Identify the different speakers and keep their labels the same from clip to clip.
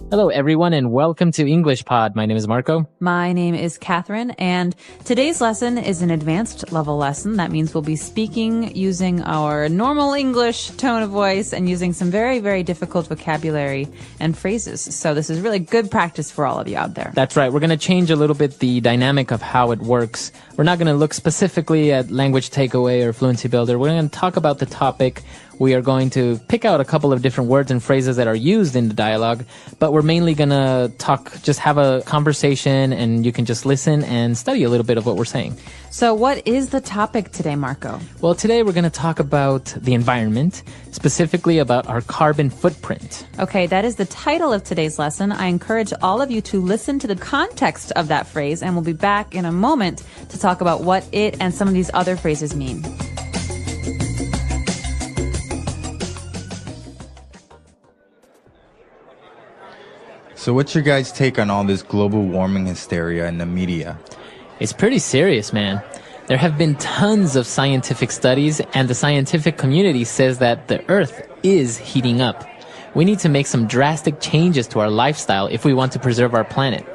Speaker 1: Hello, everyone, and welcome to English Pod. My name is Marco.
Speaker 2: My name is Catherine, and today's lesson is an advanced level lesson. That means we'll be speaking using our normal English tone of voice and using some very, very difficult vocabulary and phrases. So this is really good practice for all of you out there.
Speaker 1: That's right. We're going to change a little bit the dynamic of how it works. We're not going to look specifically at language takeaway or fluency builder. We're going to talk about the topic. We are going to pick out a couple of different words and phrases that are used in the dialogue, but we're mainly going to just have a conversation, and you can just listen and study a little bit of what we're saying.
Speaker 2: So what is the topic today, Marco?
Speaker 1: Well, today we're going to talk about the environment, specifically about our carbon footprint.
Speaker 2: Okay, that is the title of today's lesson. I encourage all of you to listen to the context of that phrase, and we'll be back in a moment to talk about what it and some of these other phrases mean.
Speaker 3: So what's your guys' take on all this global warming hysteria in the media?
Speaker 1: It's pretty serious, man. There have been tons of scientific studies, and the scientific community says that the Earth is heating up. We need to make some drastic changes to our lifestyle if we want to preserve our planet.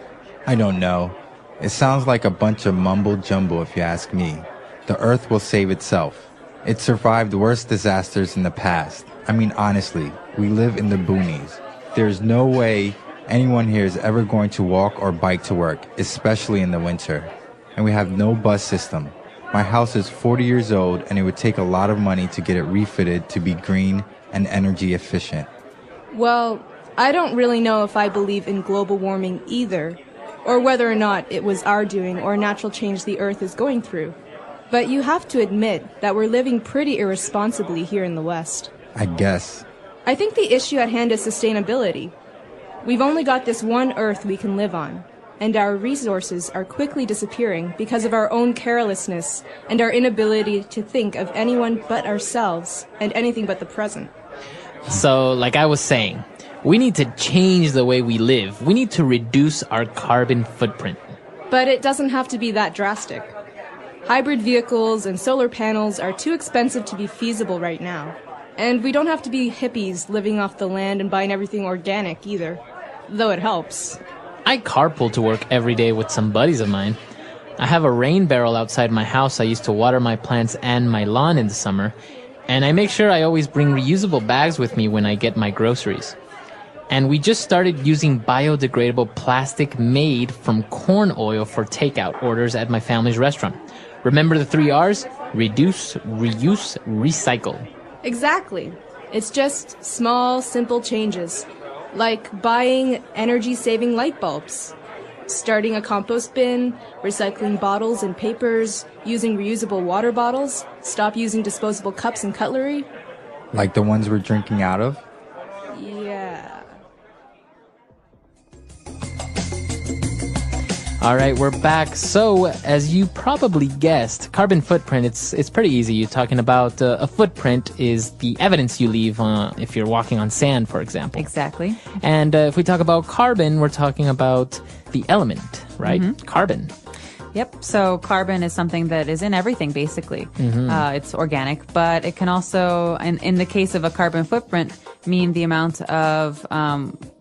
Speaker 3: I don't know. It sounds like a bunch of mumbo jumbo if you ask me. The Earth will save itself. It survived worse disasters in the past. I mean, honestly, we live in the boonies. There's no way anyone here is ever going to walk or bike to work, especially in the winter. And we have no bus system. My house is 40 years old, and it would take a lot of money to get it refitted to be green and energy efficient.
Speaker 4: Well, I don't really know if I believe in global warming either, or whether or not it was our doing or a natural change the Earth is going through. But you have to admit that we're living pretty irresponsibly here in the West.
Speaker 3: I guess.
Speaker 4: I think the issue at hand is sustainability. We've only got this one Earth we can live on, and our resources are quickly disappearing because of our own carelessness and our inability to think of anyone but ourselves and anything but the present.
Speaker 1: So, like I was saying, we need to change the way we live. We need to reduce our carbon footprint.
Speaker 4: But it doesn't have to be that drastic. Hybrid vehicles and solar panels are too expensive to be feasible right now. And we don't have to be hippies living off the land and buying everything organic either. Though it helps.
Speaker 1: I carpool to work every day with some buddies of mine. I have a rain barrel outside my house I use to water my plants and my lawn in the summer. And I make sure I always bring reusable bags with me when I get my groceries. And we just started using biodegradable plastic made from corn oil for takeout orders at my family's restaurant. Remember the 3 R's? Reduce, reuse, recycle.
Speaker 4: Exactly. It's just small, simple changes. Like buying energy-saving light bulbs, starting a compost bin, recycling bottles and papers, using reusable water bottles, stop using disposable cups and cutlery.
Speaker 3: Like the ones we're drinking out of?
Speaker 4: Yeah.
Speaker 1: All right, we're back. So, as you probably guessed, carbon footprint, it's pretty easy. You're talking about a footprint is the evidence you leave if you're walking on sand, for example.
Speaker 2: Exactly.
Speaker 1: And if we talk about carbon, we're talking about the element, right? Mm-hmm. Carbon.
Speaker 2: Yep. So carbon is something that is in everything, basically. Mm-hmm. It's organic, but it can also, in the case of a carbon footprint, mean the amount of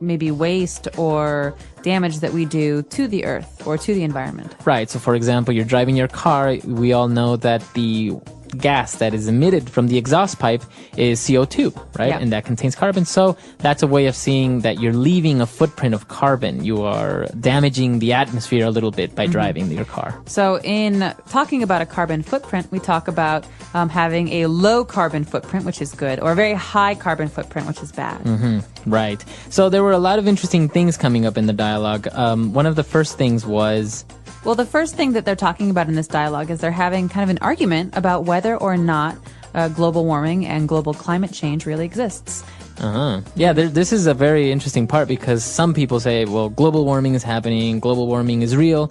Speaker 2: maybe waste or damage that we do to the earth or to the environment.
Speaker 1: Right. So, for example, you're driving your car. We all know that the gas that is emitted from the exhaust pipe is CO2, right?
Speaker 2: Yeah.
Speaker 1: And that contains carbon. So that's a way of seeing that you're leaving a footprint of carbon. You are damaging the atmosphere a little bit by driving your car.
Speaker 2: So in talking about a carbon footprint, we talk about having a low carbon footprint, which is good, or a very high carbon footprint, which is bad.
Speaker 1: Mm-hmm. Right. So there were a lot of interesting things coming up in the dialogue. One of the first things was...
Speaker 2: Well, the first thing that they're talking about in this dialogue is they're having kind of an argument about whether or not global warming and global climate change really exists.
Speaker 1: Yeah, this is a very interesting part because some people say, well, global warming is happening, global warming is real.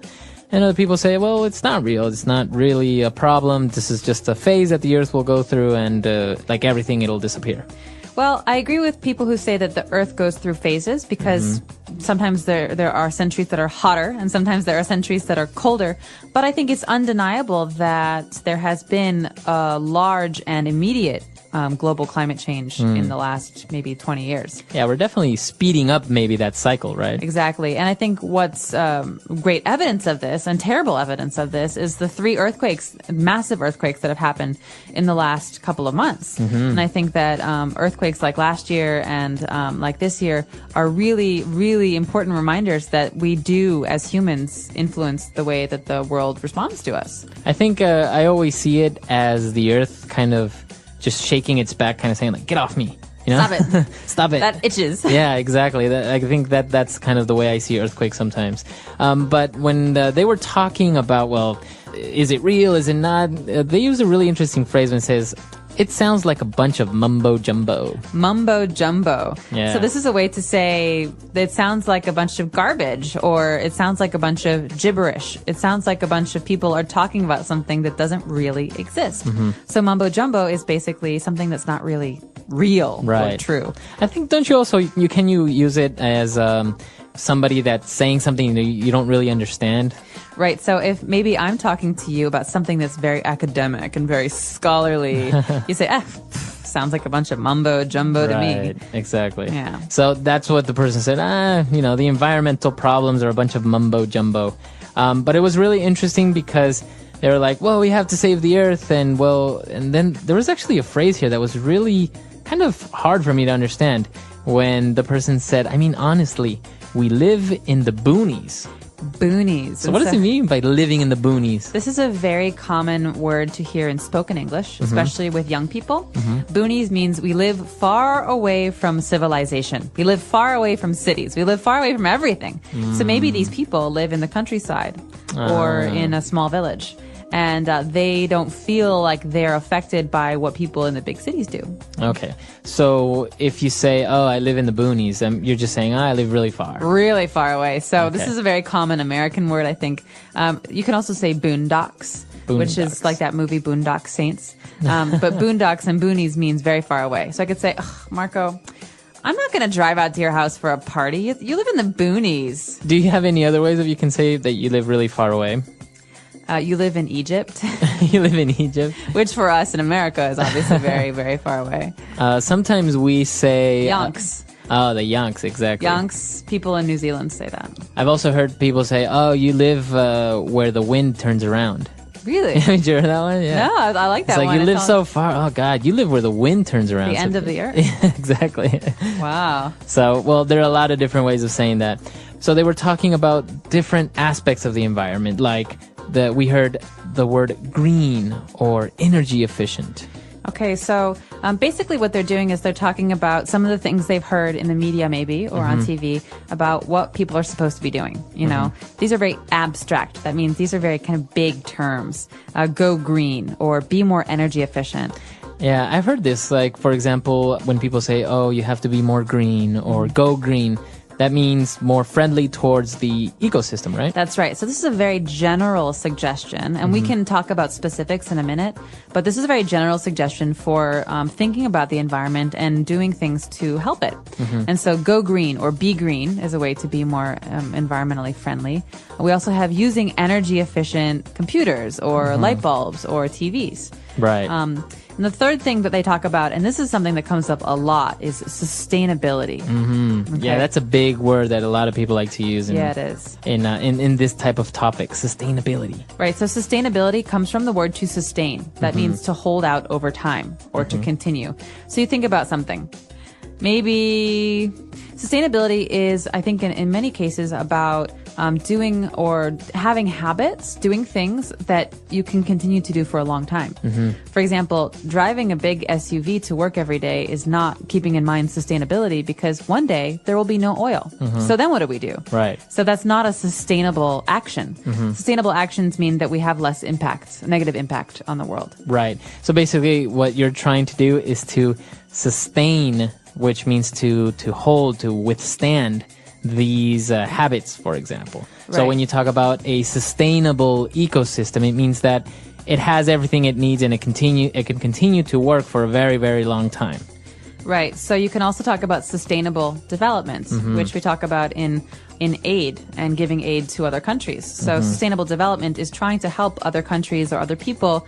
Speaker 1: And other people say, well, it's not real. It's not really a problem. This is just a phase that the Earth will go through and like everything, it'll disappear.
Speaker 2: Well, I agree with people who say that the Earth goes through phases because sometimes there are centuries that are hotter and sometimes there are centuries that are colder. But I think it's undeniable that there has been a large and immediate global climate change in the last maybe 20 years.
Speaker 1: Yeah, we're definitely speeding up maybe that cycle, right?
Speaker 2: Exactly. And I think what's great evidence of this and terrible evidence of this is the 3 earthquakes, massive earthquakes that have happened in the last couple of months. And I think that earthquakes like last year and like this year are really, really important reminders that we do, as humans, influence the way that the world responds to us.
Speaker 1: I think I always see it as the earth kind of just shaking its back, kind of saying like, get off me. You know?
Speaker 2: Stop it.
Speaker 1: Stop it.
Speaker 2: That itches.
Speaker 1: Yeah, exactly. I think that's kind of the way I see earthquakes sometimes. But when they were talking about, well, is it real? Is it not? They use a really interesting phrase when it says, it sounds like a bunch of mumbo jumbo.
Speaker 2: Mumbo jumbo.
Speaker 1: Yeah.
Speaker 2: So this is a way to say that it sounds like a bunch of garbage, or it sounds like a bunch of gibberish. It sounds like a bunch of people are talking about something that doesn't really exist. So mumbo jumbo is basically something that's not really real or true.
Speaker 1: I think, don't you also, can you use it as somebody that's saying something that you don't really understand?
Speaker 2: Right. So if maybe I'm talking to you about something that's very academic and very scholarly, you say, sounds like a bunch of mumbo jumbo to me.
Speaker 1: Exactly.
Speaker 2: Yeah.
Speaker 1: So that's what the person said. The environmental problems are a bunch of mumbo jumbo. But it was really interesting because they were like, well, we have to save the earth. And then there was actually a phrase here that was really kind of hard for me to understand when the person said, I mean, honestly, we live in the boonies.
Speaker 2: Boonies.
Speaker 1: So what does it mean by living in the boonies?
Speaker 2: This is a very common word to hear in spoken English, especially with young people. Boonies means we live far away from civilization. We live far away from cities. We live far away from everything. So maybe these people live in the countryside or in a small village. And they don't feel like they're affected by what people in the big cities do.
Speaker 1: Okay. So if you say, oh, I live in the boonies, you're just saying, I live really far.
Speaker 2: Really far away. So this is a very common American word, I think. You can also say boondocks, which is like that movie Boondock Saints. But boondocks and boonies means very far away. So I could say, Marco, I'm not going to drive out to your house for a party. You live in the boonies.
Speaker 1: Do you have any other ways that you can say that you live really far away?
Speaker 2: You live in Egypt.
Speaker 1: You live in Egypt.
Speaker 2: Which for us in America is obviously very, very far away.
Speaker 1: Sometimes we say...
Speaker 2: Yonks.
Speaker 1: The Yonks, exactly.
Speaker 2: Yonks, people in New Zealand say that.
Speaker 1: I've also heard people say, oh, you live where the wind turns around.
Speaker 2: Really?
Speaker 1: Did you hear that one? Yeah.
Speaker 2: No, I like that
Speaker 1: one. It's like,
Speaker 2: one.
Speaker 1: you live so far. Oh, God, you live where the wind turns around.
Speaker 2: The end of the earth.
Speaker 1: Exactly.
Speaker 2: Wow.
Speaker 1: So, well, there are a lot of different ways of saying that. So they were talking about different aspects of the environment, like we heard the word green or energy efficient.
Speaker 2: Okay, so basically what they're doing is they're talking about some of the things they've heard in the media maybe or on TV about what people are supposed to be doing. You know, these are very abstract. That means these are very kind of big terms. Go green or be more energy efficient.
Speaker 1: Yeah, I've heard this. Like, for example, when people say, oh, you have to be more green or go green, that means more friendly towards the ecosystem, right?
Speaker 2: That's right. So this is a very general suggestion, and we can talk about specifics in a minute, but this is a very general suggestion for thinking about the environment and doing things to help it. And so go green or be green is a way to be more environmentally friendly. We also have using energy efficient computers or light bulbs or TVs.
Speaker 1: Right.
Speaker 2: And the third thing that they talk about, and this is something that comes up a lot, is sustainability. Okay?
Speaker 1: Yeah, that's a big word that a lot of people like to use.
Speaker 2: It is.
Speaker 1: In this type of topic, sustainability.
Speaker 2: Right. So sustainability comes from the word to sustain. That means to hold out over time or to continue. So you think about something. Maybe sustainability is, I think, in many cases about doing or having habits, doing things that you can continue to do for a long time. For example, driving a big SUV to work every day is not keeping in mind sustainability because one day there will be no oil. So then what do we do?
Speaker 1: Right.
Speaker 2: So that's not a sustainable action. Sustainable actions mean that we have less impact, negative impact on the world.
Speaker 1: Right. So basically what you're trying to do is to sustain, which means to hold, to withstand these habits, for example. So
Speaker 2: Right.
Speaker 1: when you talk about a sustainable ecosystem, it means that it has everything it needs and it can continue to work for a very, very long time.
Speaker 2: Right. So you can also talk about sustainable development, which we talk about in aid and giving aid to other countries. So sustainable development is trying to help other countries or other people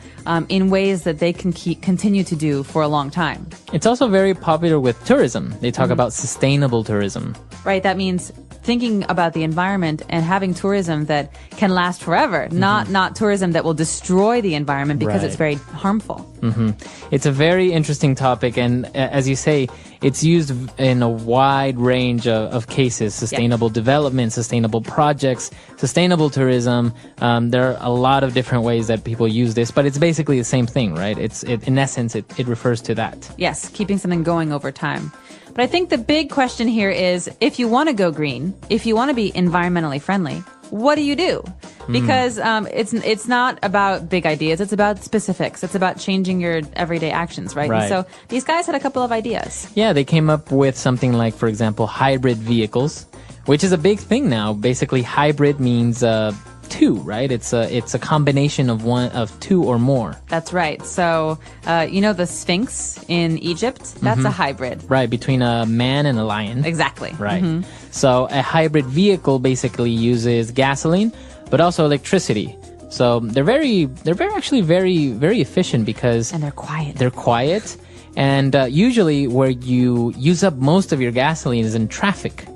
Speaker 2: in ways that they can continue to do for a long time.
Speaker 1: It's also very popular with tourism. They talk about sustainable tourism.
Speaker 2: Right. That means thinking about the environment and having tourism that can last forever, not tourism that will destroy the environment because it's very harmful.
Speaker 1: It's a very interesting topic, and as you say, it's used in a wide range of cases: sustainable development, sustainable projects, sustainable tourism. There are a lot of different ways that people use this, but it's basically the same thing, right? In essence, it refers to that.
Speaker 2: Yes, keeping something going over time. But I think the big question here is, if you want to go green, if you want to be environmentally friendly, what do you do? Because it's not about big ideas. It's about specifics. It's about changing your everyday actions, right? And so these guys had a couple of ideas.
Speaker 1: Yeah, they came up with something like, for example, hybrid vehicles, which is a big thing now. Basically, hybrid means two, right? It's a combination of two or more.
Speaker 2: That's right. So, the Sphinx in Egypt, that's a hybrid.
Speaker 1: Right, between a man and a lion.
Speaker 2: Exactly.
Speaker 1: Right. So a hybrid vehicle basically uses gasoline, but also electricity. So they're actually very efficient because
Speaker 2: And they're quiet.
Speaker 1: they're quiet. And usually where you use up most of your gasoline is in traffic.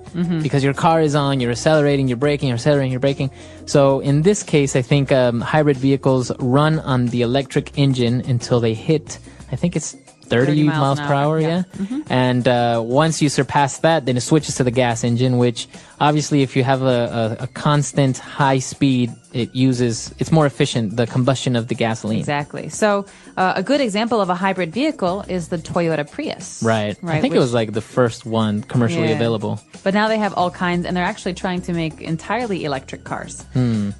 Speaker 1: Because your car is on, you're accelerating, you're braking, you're accelerating, you're braking. So in this case, I think hybrid vehicles run on the electric engine until they hit, I think it's 30 miles per hour, yeah. And once you surpass that, then it switches to the gas engine, which obviously if you have a constant high speed, it's more efficient, the combustion of the gasoline.
Speaker 2: Exactly. So a good example of a hybrid vehicle is the Toyota Prius.
Speaker 1: Right. I think it was like the first one commercially available.
Speaker 2: But now they have all kinds, and they're actually trying to make entirely electric cars.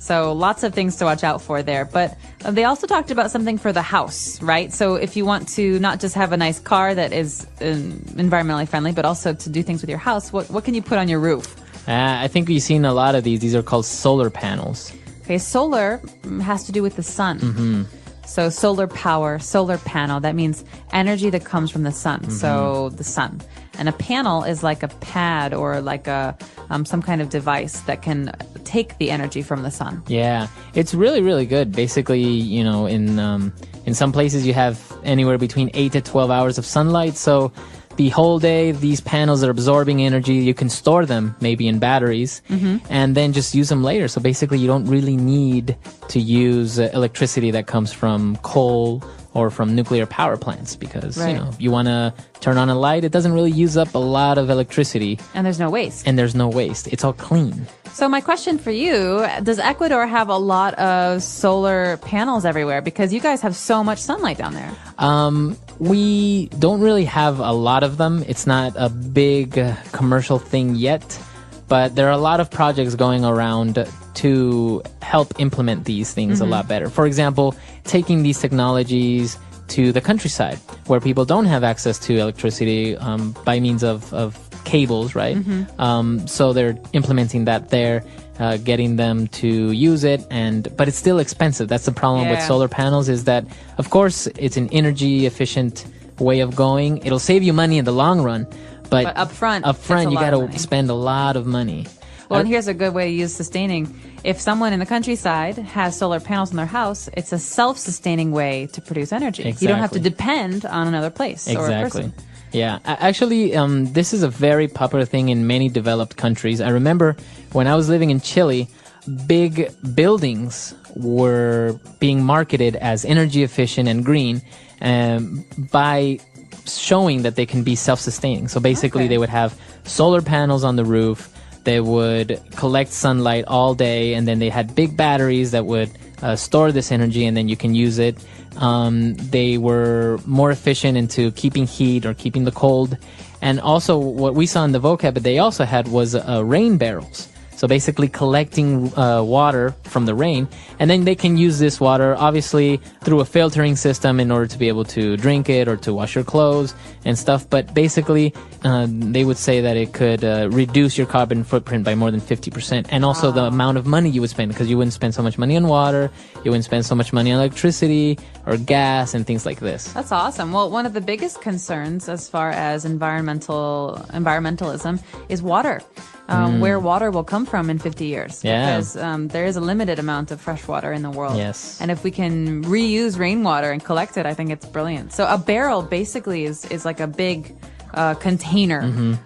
Speaker 2: So lots of things to watch out for there. But they also talked about something for the house, right? So if you want to not just have a nice car that is environmentally friendly, but also to do things with your house, what can you put on your roof?
Speaker 1: I think we've seen a lot of these. These are called solar panels.
Speaker 2: Okay, solar has to do with the sun. So solar power, solar panel, that means energy that comes from the sun. So the sun. And a panel is like a pad or like a some kind of device that can take the energy from the sun.
Speaker 1: Yeah, it's really, really good. Basically, in some places you have anywhere between 8 to 12 hours of sunlight. So the whole day, these panels are absorbing energy. You can store them maybe in batteries and then just use them later. So basically, you don't really need to use electricity that comes from coal or from nuclear power plants because, if you want to turn on a light, it doesn't really use up a lot of electricity.
Speaker 2: And there's no waste.
Speaker 1: It's all clean.
Speaker 2: So my question for you, does Ecuador have a lot of solar panels everywhere? Because you guys have so much sunlight down there.
Speaker 1: We don't really have a lot of them. It's not a big commercial thing yet, but there are a lot of projects going around to help implement these things a lot better. For example, taking these technologies to the countryside where people don't have access to electricity by means of cables, right? So they're implementing that there, getting them to use it, but it's still expensive. That's the problem with solar panels is that, of course, it's an energy efficient way of going. It'll save you money in the long run, but
Speaker 2: up front
Speaker 1: you got to spend a lot of money.
Speaker 2: Well, and here's a good way to use sustaining. If someone in the countryside has solar panels in their house, it's a self-sustaining way to produce energy.
Speaker 1: Exactly.
Speaker 2: You don't have to depend on another place or a person.
Speaker 1: Yeah, actually, this is a very popular thing in many developed countries. I remember when I was living in Chile, big buildings were being marketed as energy efficient and green by showing that they can be self-sustaining. So basically, they would have solar panels on the roof. They would collect sunlight all day, and then they had big batteries that would store this energy, and then you can use it. They were more efficient into keeping heat or keeping the cold. And also what we saw in the vocab that they also had was rain barrels. So basically collecting water from the rain, and then they can use this water obviously through a filtering system in order to be able to drink it or to wash your clothes and stuff. But basically, they would say that it could reduce your carbon footprint by more than 50%, and also the amount of money you would spend, because you wouldn't spend so much money on water, you wouldn't spend so much money on electricity or gas and things like this.
Speaker 2: That's awesome. Well, one of the biggest concerns as far as environmentalism is water. Where water will come from in 50 years.
Speaker 1: Yeah.
Speaker 2: Because there is a limited amount of fresh water in the world.
Speaker 1: Yes.
Speaker 2: And if we can reuse rainwater and collect it, I think it's brilliant. So a barrel basically is like a big container.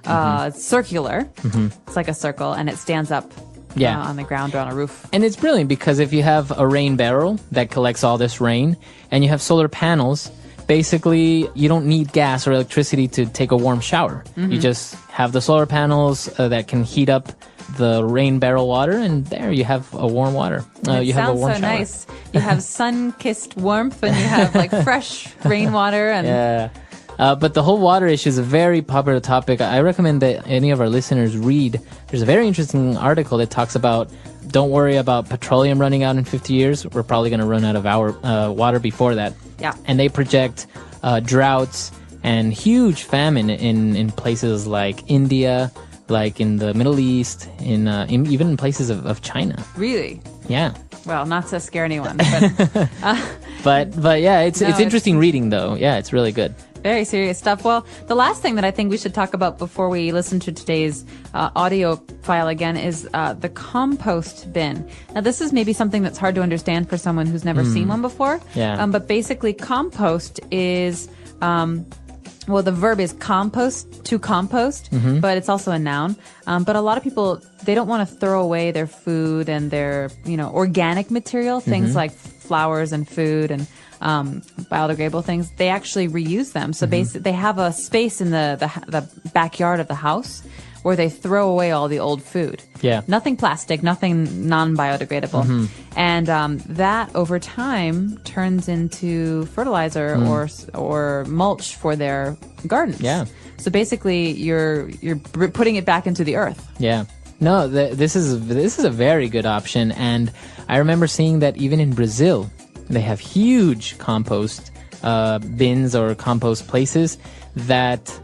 Speaker 2: It's circular. It's like a circle, and it stands up on the ground or on a roof.
Speaker 1: And it's brilliant because if you have a rain barrel that collects all this rain, and you have solar panels, basically you don't need gas or electricity to take a warm shower. You just have the solar panels that can heat up the rain barrel water, and there you have a warm water. You have a warm
Speaker 2: so
Speaker 1: shower.
Speaker 2: Nice. You have sun-kissed warmth, and you have like fresh rainwater. And
Speaker 1: But the whole water issue is a very popular topic. I recommend that any of our listeners read. There's a very interesting article that talks about, don't worry about petroleum running out in 50 years. We're probably going to run out of our water before that.
Speaker 2: Yeah.
Speaker 1: And they project droughts and huge famine in places like India, like in the Middle East, even in places of China.
Speaker 2: Really?
Speaker 1: Yeah.
Speaker 2: Well, not to scare anyone, but
Speaker 1: But yeah, it's
Speaker 2: No,
Speaker 1: interesting reading though. Yeah, it's really good.
Speaker 2: very serious stuff. Well, the last thing that I think we should talk about before we listen to today's audio file again is the compost bin. Now, this is maybe something that's hard to understand for someone who's never seen one before.
Speaker 1: Yeah.
Speaker 2: But basically, compost is well, the verb is compost, to compost, but it's also a noun. But a lot of people, they don't want to throw away their food and their, organic material, things like flowers and food and biodegradable things. They actually reuse them. So basically, they have a space in the backyard of the house where they throw away all the old food.
Speaker 1: Yeah.
Speaker 2: Nothing plastic, nothing non-biodegradable. And that over time turns into fertilizer or mulch for their gardens.
Speaker 1: Yeah.
Speaker 2: So basically you're putting it back into the earth.
Speaker 1: Yeah. No, this is a very good option, and I remember seeing that even in Brazil, they have huge compost bins or compost places that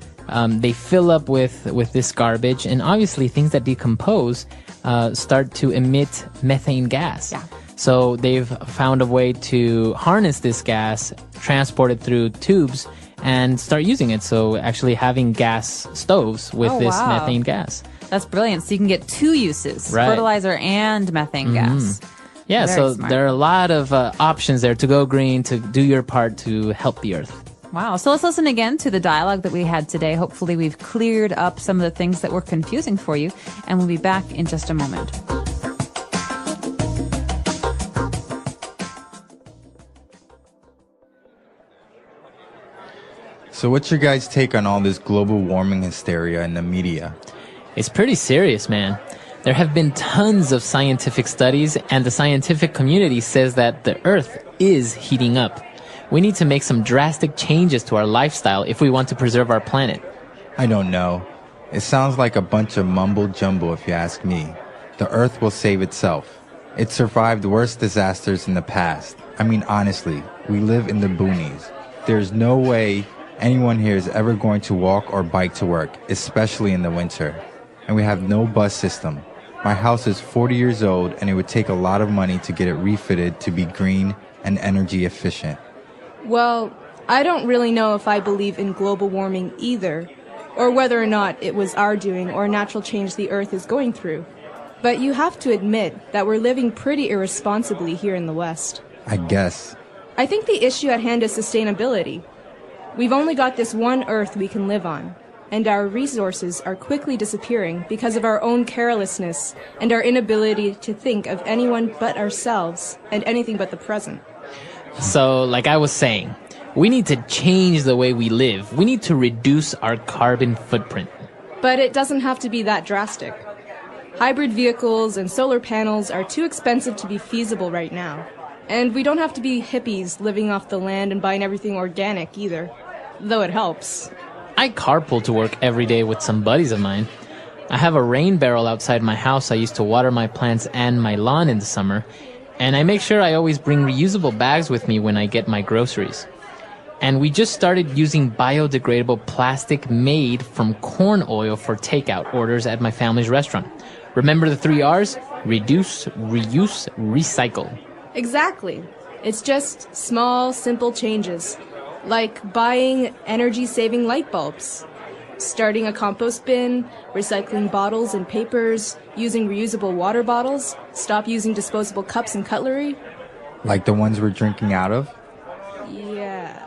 Speaker 1: they fill up with this garbage, and obviously things that decompose start to emit methane gas.
Speaker 2: Yeah.
Speaker 1: So they've found a way to harness this gas, transport it through tubes, and start using it. So actually having gas stoves with
Speaker 2: Oh,
Speaker 1: this
Speaker 2: wow.
Speaker 1: methane gas.
Speaker 2: That's brilliant. So you can get two uses,
Speaker 1: Right.
Speaker 2: fertilizer and methane gas.
Speaker 1: Yeah,
Speaker 2: Very
Speaker 1: so
Speaker 2: smart.
Speaker 1: there are a lot of options there to go green, to do your part to help the earth.
Speaker 2: Wow. So let's listen again to the dialogue that we had today. Hopefully we've cleared up some of the things that were confusing for you, and we'll be back in just a moment.
Speaker 3: So what's your guys' take on all this global warming hysteria in the media?
Speaker 1: It's pretty serious, man. There have been tons of scientific studies, and the scientific community says that the Earth is heating up. We need to make some drastic changes to our lifestyle if we want to preserve our planet.
Speaker 3: I don't know. It sounds like a bunch of mumble jumble if you ask me. The Earth will save itself. It survived worse disasters in the past. I mean, honestly, we live in the boonies. There's no way anyone here is ever going to walk or bike to work, especially in the winter. And we have no bus system. My house is 40 years old, and it would take a lot of money to get it refitted to be green and energy efficient.
Speaker 4: Well, I don't really know if I believe in global warming either, or whether or not it was our doing or a natural change the Earth is going through. But you have to admit that we're living pretty irresponsibly here in the West.
Speaker 3: I guess.
Speaker 4: I think the issue at hand is sustainability. We've only got this one Earth we can live on, and our resources are quickly disappearing because of our own carelessness and our inability to think of anyone but ourselves and anything but the present.
Speaker 1: So, like I was saying, we need to change the way we live. We need to reduce our carbon footprint.
Speaker 4: But it doesn't have to be that drastic. Hybrid vehicles and solar panels are too expensive to be feasible right now. And we don't have to be hippies living off the land and buying everything organic either, though it helps.
Speaker 1: I carpool to work every day with some buddies of mine. I have a rain barrel outside my house I use to water my plants and my lawn in the summer, and I make sure I always bring reusable bags with me when I get my groceries. And we just started using biodegradable plastic made from corn oil for takeout orders at my family's restaurant. Remember the 3 R's? Reduce, reuse, recycle.
Speaker 4: Exactly. It's just small, simple changes, like buying energy-saving light bulbs, starting a compost bin, recycling bottles and papers, using reusable water bottles, stop using disposable cups and cutlery.
Speaker 3: Like the ones we're drinking out of?
Speaker 4: Yeah.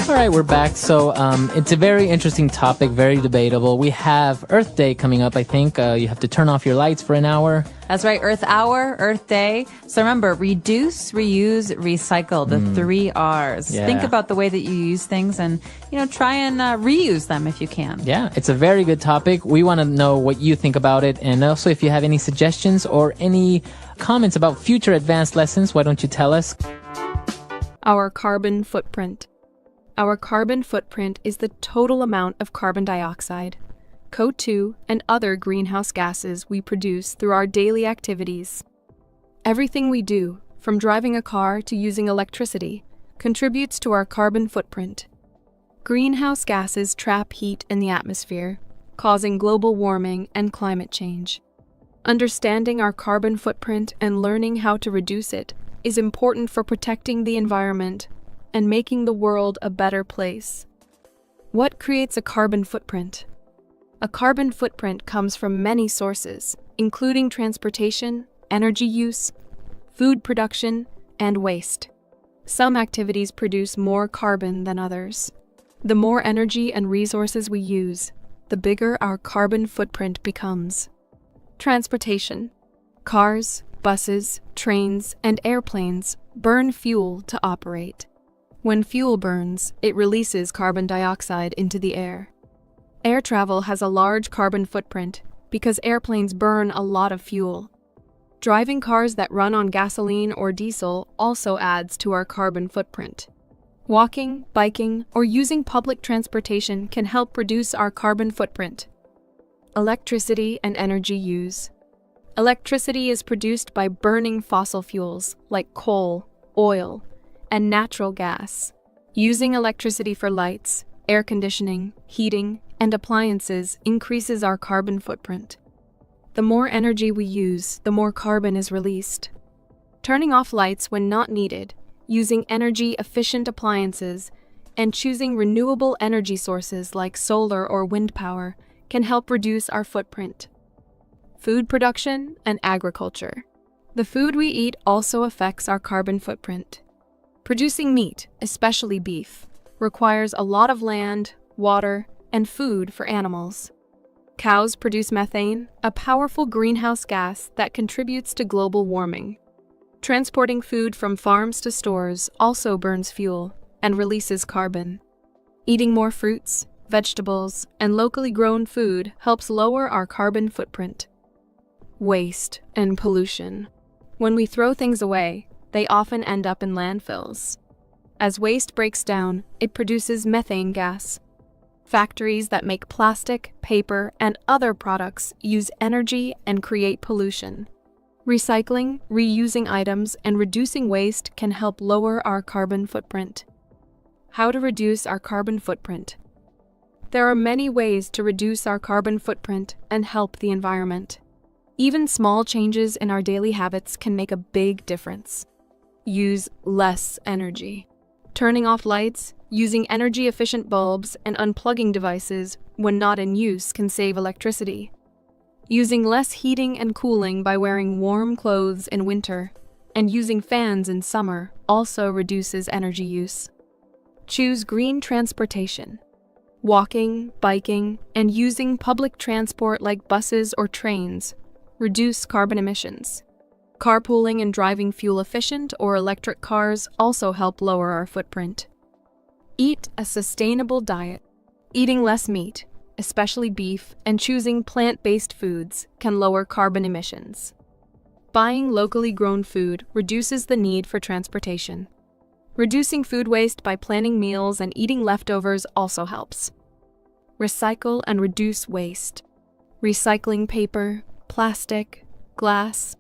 Speaker 1: All right, we're back. So it's a very interesting topic, very debatable. We have Earth Day coming up, I think. You have to turn off your lights for an hour.
Speaker 2: That's right. Earth Hour, Earth Day. So remember, reduce, reuse, recycle, the 3 R's.
Speaker 1: Yeah.
Speaker 2: Think about the way that you use things and, try and reuse them if you can.
Speaker 1: Yeah, it's a very good topic. We want to know what you think about it. And also, if you have any suggestions or any comments about future advanced lessons, why don't you tell us?
Speaker 5: Our carbon footprint. Our carbon footprint is the total amount of carbon dioxide, CO2, and other greenhouse gases we produce through our daily activities. Everything we do, from driving a car to using electricity, contributes to our carbon footprint. Greenhouse gases trap heat in the atmosphere, causing global warming and climate change. Understanding our carbon footprint and learning how to reduce it is important for protecting the environment and making the world a better place. What creates a carbon footprint? A carbon footprint comes from many sources, including transportation, energy use, food production, and waste. Some activities produce more carbon than others. The more energy and resources we use, the bigger our carbon footprint becomes. Transportation. Cars, buses, trains, and airplanes burn fuel to operate. When fuel burns, it releases carbon dioxide into the air. Air travel has a large carbon footprint because airplanes burn a lot of fuel. Driving cars that run on gasoline or diesel also adds to our carbon footprint. Walking, biking, or using public transportation can help reduce our carbon footprint. Electricity and energy use. Electricity is produced by burning fossil fuels like coal, oil, and natural gas. Using electricity for lights, air conditioning, heating, and appliances increases our carbon footprint. The more energy we use, the more carbon is released. Turning off lights when not needed, using energy-efficient appliances, and choosing renewable energy sources like solar or wind power can help reduce our footprint. Food production and agriculture. The food we eat also affects our carbon footprint. Producing meat, especially beef, requires a lot of land, water, and food for animals. Cows produce methane, a powerful greenhouse gas that contributes to global warming. Transporting food from farms to stores also burns fuel and releases carbon. Eating more fruits, vegetables, and locally grown food helps lower our carbon footprint. Waste and pollution. When we throw things away, they often end up in landfills. As waste breaks down, it produces methane gas. Factories that make plastic, paper, and other products use energy and create pollution. Recycling, reusing items, and reducing waste can help lower our carbon footprint. How to reduce our carbon footprint? There are many ways to reduce our carbon footprint and help the environment. Even small changes in our daily habits can make a big difference. Use less energy. Turning off lights, using energy-efficient bulbs, and unplugging devices when not in use can save electricity. Using less heating and cooling by wearing warm clothes in winter, and using fans in summer also reduces energy use. Choose green transportation. Walking, biking, and using public transport like buses or trains reduce carbon emissions. Carpooling and driving fuel-efficient or electric cars also help lower our footprint. Eat a sustainable diet. Eating less meat, especially beef, and choosing plant-based foods can lower carbon emissions. Buying locally grown food reduces the need for transportation. Reducing food waste by planning meals and eating leftovers also helps. Recycle and reduce waste. Recycling paper, plastic, glass,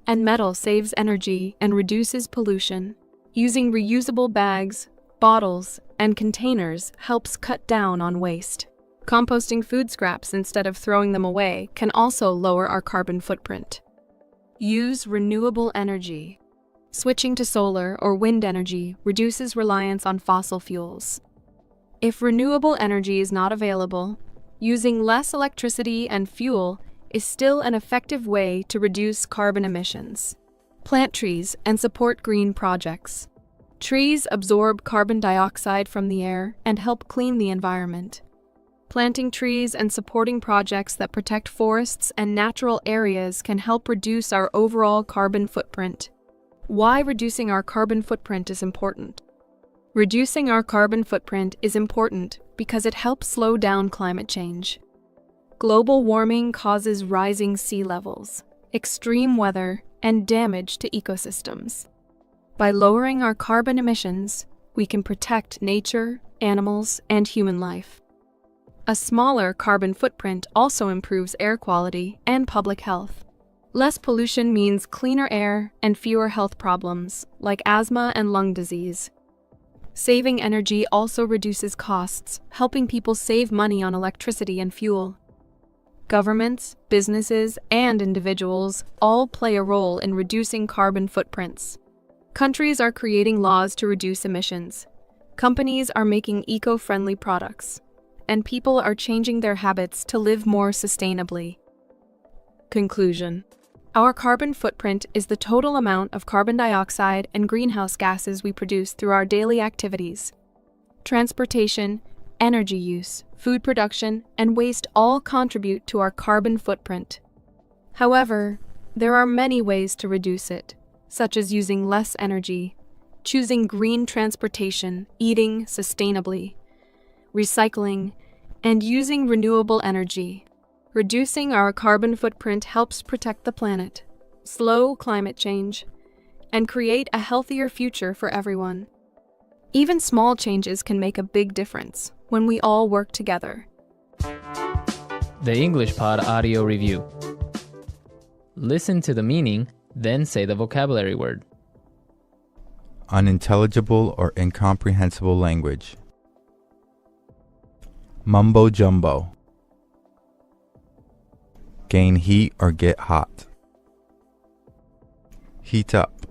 Speaker 5: and metal saves energy and reduces pollution. Using reusable bags, bottles, and containers helps cut down on waste. Composting food scraps instead of throwing them away can also lower our carbon footprint. Use renewable energy. Switching to solar or wind energy reduces reliance on fossil fuels. If renewable energy is not available, using less electricity and fuel is still an effective way to reduce carbon emissions. Plant trees and support green projects. Trees absorb carbon dioxide from the air and help clean the environment. Planting trees and supporting projects that protect forests and natural areas can help reduce our overall carbon footprint. Why reducing our carbon footprint is important. Reducing our carbon footprint is important because it helps slow down climate change. Global warming causes rising sea levels, extreme weather, and damage to ecosystems. By lowering our carbon emissions, we can protect nature, animals, and human life. A smaller carbon footprint also improves air quality and public health. Less pollution means cleaner air and fewer health problems, like asthma and lung disease. Saving energy also reduces costs, helping people save money on electricity and fuel. Governments, businesses, and individuals all play a role in reducing carbon footprints. Countries are creating laws to reduce emissions. Companies are making eco-friendly products, and people are changing their habits to live more sustainably. Conclusion. Our carbon footprint is the total amount of carbon dioxide and greenhouse gases we produce through our daily activities. Transportation, energy use, food production, and waste all contribute to our carbon footprint. However, there are many ways to reduce it, such as using less energy, choosing green transportation, eating sustainably, recycling, and using renewable energy. Reducing our carbon footprint helps protect the planet, slow climate change, and create a healthier future for everyone. Even small changes can make a big difference when we all work together.
Speaker 1: The English Pod Audio Review. Listen to the meaning, then say the vocabulary word.
Speaker 3: Unintelligible or incomprehensible language. Mumbo jumbo. Gain heat or get hot. Heat up.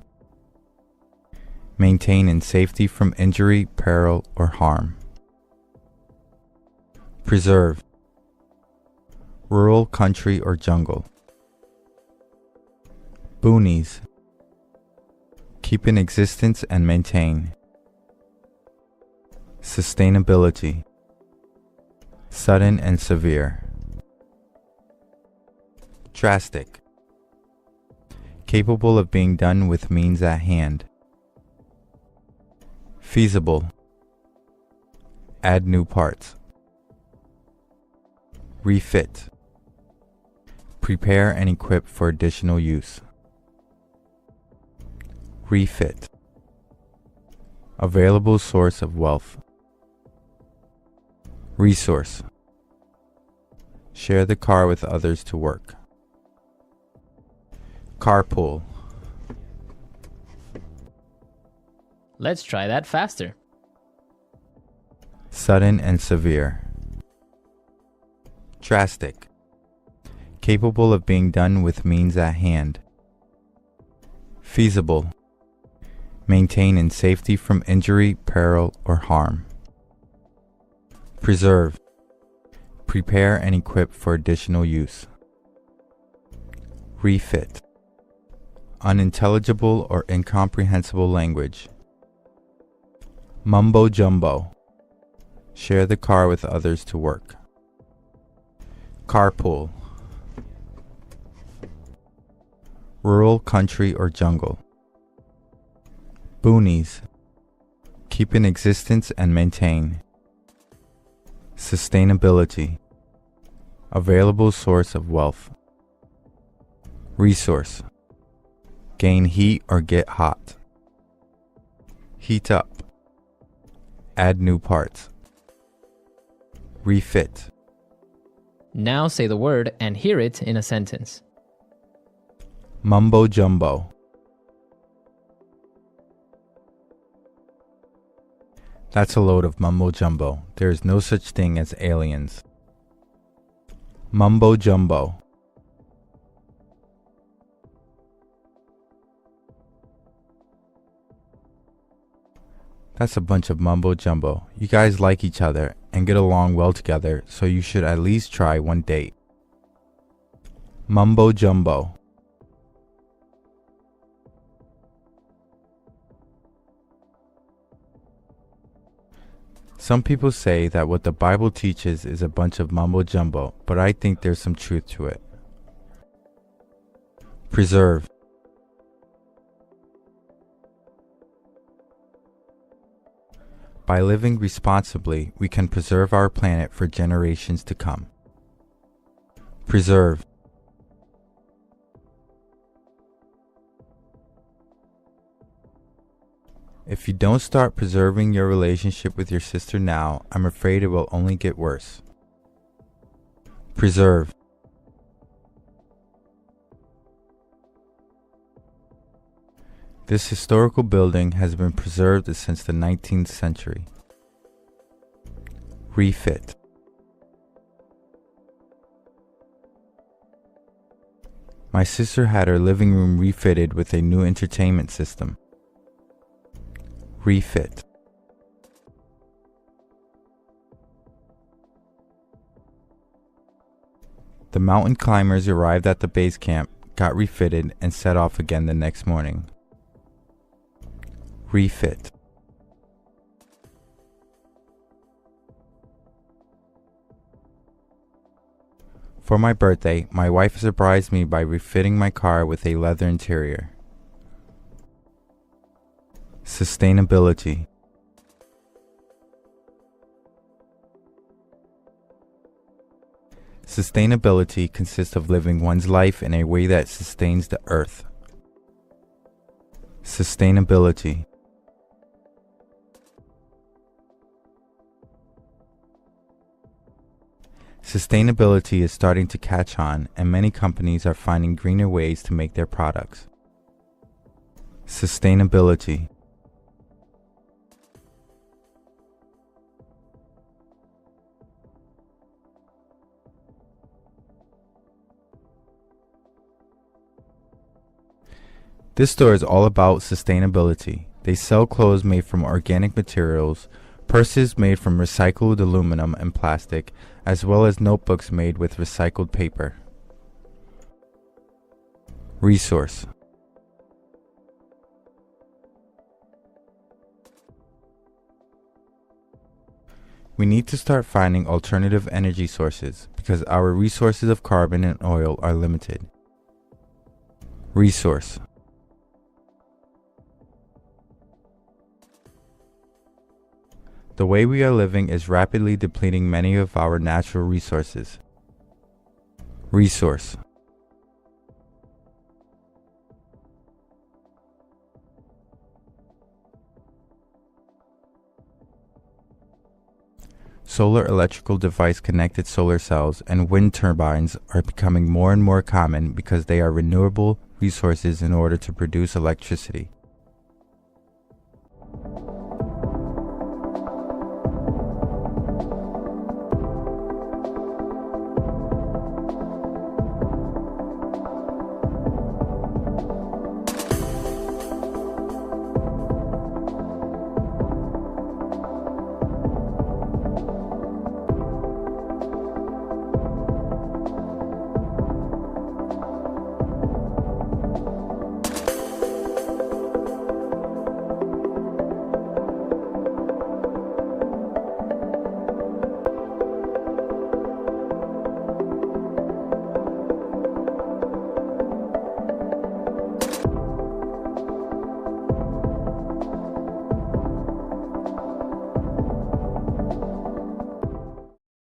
Speaker 3: Maintain in safety from injury, peril, or harm. Preserve. Rural, country, or jungle. Boonies. Keep in existence and maintain. Sustainability. Sudden and severe. Drastic. Capable of being done with means at hand. Feasible. Add new parts. Refit. Prepare and equip for additional use. Refit. Available source of wealth. Resource. Share the car with others to work. Carpool.
Speaker 1: Let's try that faster.
Speaker 3: Sudden and severe. Drastic. Capable of being done with means at hand. Feasible. Maintain in safety from injury, peril, or harm. Preserve. Prepare and equip for additional use. Refit. Unintelligible or incomprehensible language. Mumbo jumbo. Share the car with others to work. Carpool. Rural, country, or jungle. Boonies. Keep in existence and maintain. Sustainability. Available source of wealth. Resource. Gain heat or get hot. Heat up. Add new parts. Refit.
Speaker 1: Now say the word and hear it in a sentence.
Speaker 3: Mumbo jumbo. That's a load of mumbo jumbo. There is no such thing as aliens. Mumbo jumbo. That's a bunch of mumbo jumbo. You guys like each other and get along well together, so you should at least try one date. Mumbo jumbo. Some people say that what the Bible teaches is a bunch of mumbo jumbo, but I think there's some truth to it. Preserve. By living responsibly, we can preserve our planet for generations to come. Preserve. If you don't start preserving your relationship with your sister now, I'm afraid it will only get worse. Preserve. This historical building has been preserved since the 19th century. Refit. My sister had her living room refitted with a new entertainment system. Refit. The mountain climbers arrived at the base camp, got refitted, and set off again the next morning. Refit. For my birthday, my wife surprised me by refitting my car with a leather interior. Sustainability. Sustainability consists of living one's life in a way that sustains the earth. Sustainability. Sustainability is starting to catch on, and many companies are finding greener ways to make their products. Sustainability. This store is all about sustainability. They sell clothes made from organic materials, purses made from recycled aluminum and plastic, as well as notebooks made with recycled paper. Resource. We need to start finding alternative energy sources because our resources of carbon and oil are limited. Resource. The way we are living is rapidly depleting many of our natural resources. Resource. Solar electrical device connected solar cells and wind turbines are becoming more and more common because they are renewable resources in order to produce electricity.